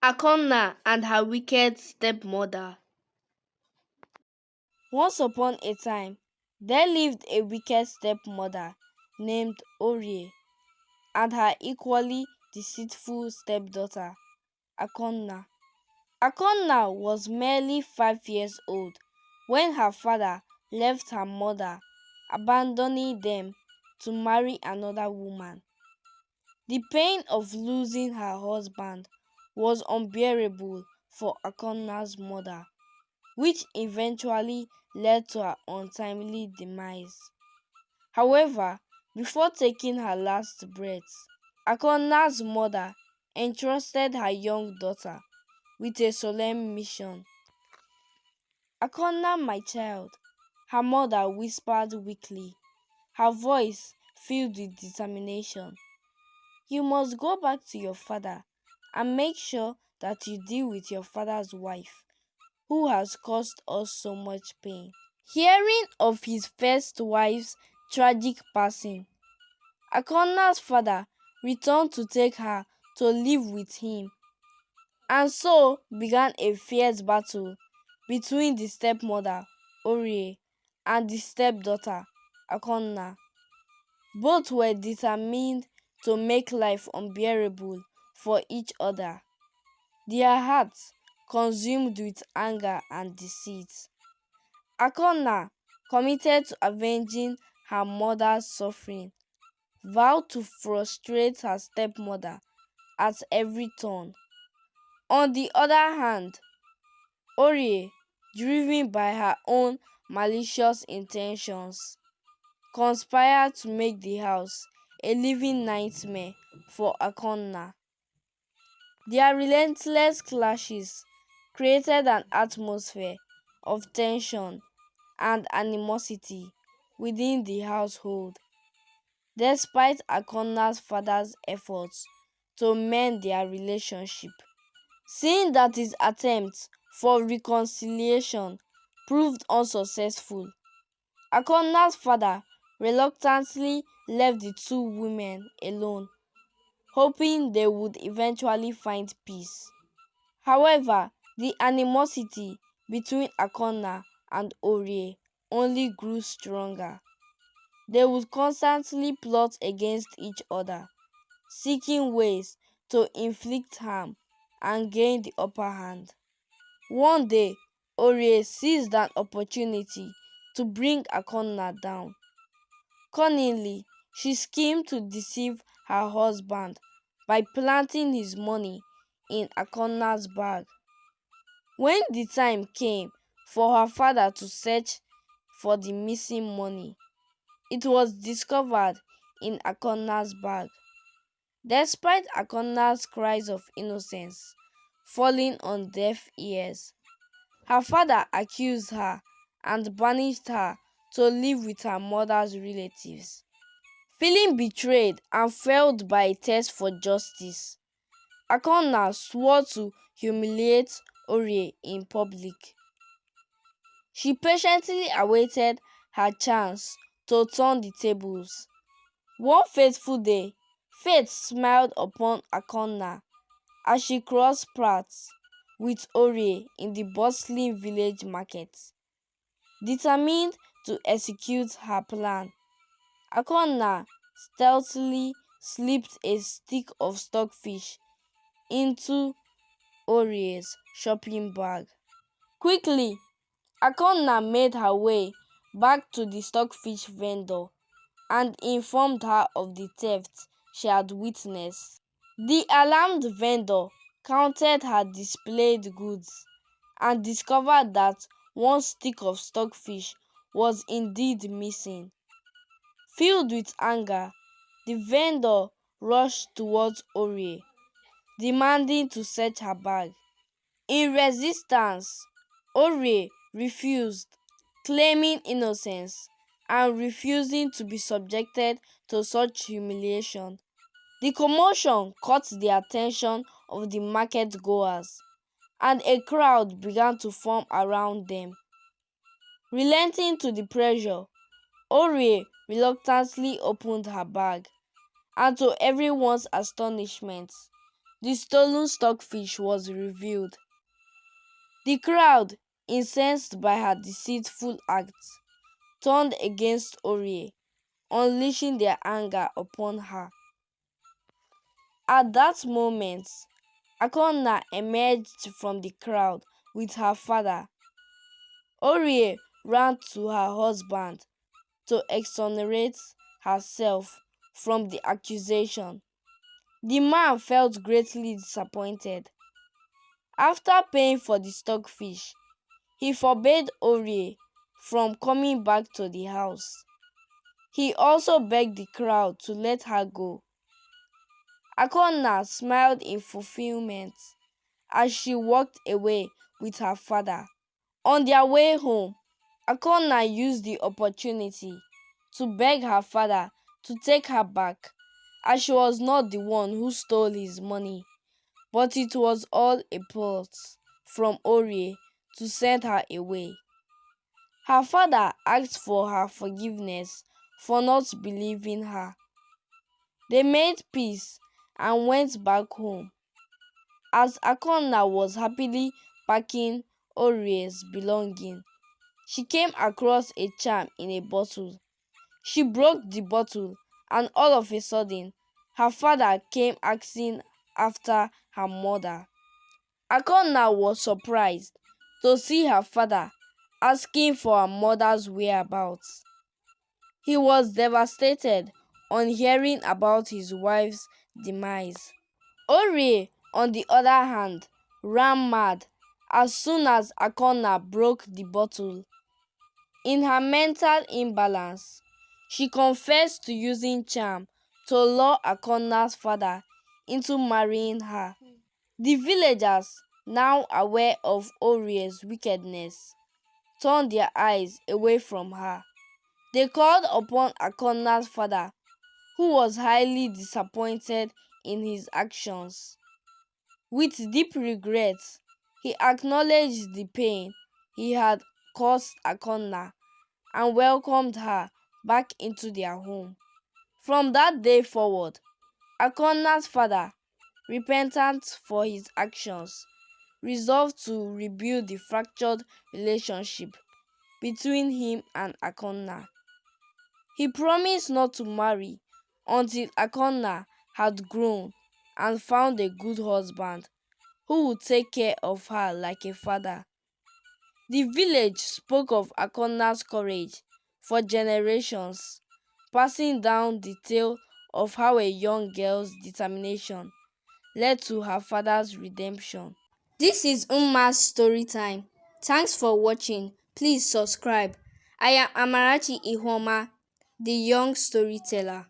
Akonna and her wicked stepmother. Once upon a time, there lived a wicked stepmother named Orie and her equally deceitful stepdaughter, Akonna. Akonna was merely 5 years old when her father left her mother, abandoning them to marry another woman. The pain of losing her husband was unbearable for Akonna's mother, which eventually led to her untimely demise. However, before taking her last breath, Akonna's mother entrusted her young daughter with a solemn mission. "Akonna, my child," her mother whispered weakly, her voice filled with determination. "You must go back to your father and make sure that you deal with your father's wife, who has caused us so much pain." Hearing of his first wife's tragic passing, Akonna's father returned to take her to live with him, and so began a fierce battle between the stepmother, Orie, and the stepdaughter, Akonna. Both were determined to make life unbearable for each other, their hearts consumed with anger and deceit. Akonna, committed to avenging her mother's suffering, vowed to frustrate her stepmother at every turn. On the other hand, Orie, driven by her own malicious intentions, conspired to make the house a living nightmare for Akonna. Their relentless clashes created an atmosphere of tension and animosity within the household. Despite Akonna's father's efforts to mend their relationship, seeing that his attempts for reconciliation proved unsuccessful, Akonna's father reluctantly left the two women alone, hoping they would eventually find peace. However, the animosity between Akonna and Orie only grew stronger. They would constantly plot against each other, seeking ways to inflict harm and gain the upper hand. One day, Orie seized an opportunity to bring Akonna down. Cunningly, she schemed to deceive her husband by planting his money in Akonna's bag. When the time came for her father to search for the missing money, it was discovered in Akonna's bag. Despite Akonna's cries of innocence falling on deaf ears, her father accused her and banished her to live with her mother's relatives. Feeling betrayed and failed by a test for justice, Akonna swore to humiliate Orie in public. She patiently awaited her chance to turn the tables. One fateful day, fate smiled upon Akonna as she crossed paths with Orie in the bustling village market. Determined to execute her plan, Akonna stealthily slipped a stick of stockfish into Orie's shopping bag. Quickly, Akonna made her way back to the stockfish vendor and informed her of the theft she had witnessed. The alarmed vendor counted her displayed goods and discovered that one stick of stockfish was indeed missing. Filled with anger, the vendor rushed towards Orie, demanding to search her bag. In resistance, Orie refused, claiming innocence and refusing to be subjected to such humiliation. The commotion caught the attention of the market goers, and a crowd began to form around them. Relenting to the pressure, Orie reluctantly opened her bag, and to everyone's astonishment, the stolen stockfish was revealed. The crowd, incensed by her deceitful acts, turned against Orie, unleashing their anger upon her. At that moment, Akonna emerged from the crowd with her father. Orie ran to her husband to exonerate herself from the accusation. The man felt greatly disappointed. After paying for the stockfish, he forbade Orie from coming back to the house. He also begged the crowd to let her go. Akonna smiled in fulfillment as she walked away with her father. On their way home, Akonna used the opportunity to beg her father to take her back, as she was not the one who stole his money, but it was all a plot from Orie to send her away. Her father asked for her forgiveness for not believing her. They made peace and went back home. As Akonna was happily packing Orie's belongings, she came across a charm in a bottle. She broke the bottle, and all of a sudden, her father came asking after her mother. Akonna was surprised to see her father asking for her mother's whereabouts. He was devastated on hearing about his wife's demise. Orie, on the other hand, ran mad as soon as Akonna broke the bottle. In her mental imbalance, she confessed to using charm to lure Akonna's father into marrying her. The villagers, now aware of Orie's wickedness, turned their eyes away from her. They called upon Akonna's father, who was highly disappointed in his actions. With deep regret, he acknowledged the pain he had caused Akonna and welcomed her back into their home. From that day forward, Akonna's father, repentant for his actions, resolved to rebuild the fractured relationship between him and Akonna. He promised not to marry until Akonna had grown and found a good husband who would take care of her like a father. The village spoke of Akonna's courage for generations, passing down the tale of how a young girl's determination led to her father's redemption. This is Umma's story time. Thanks for watching. Please subscribe. I am Amarachi Ihoma, the young storyteller.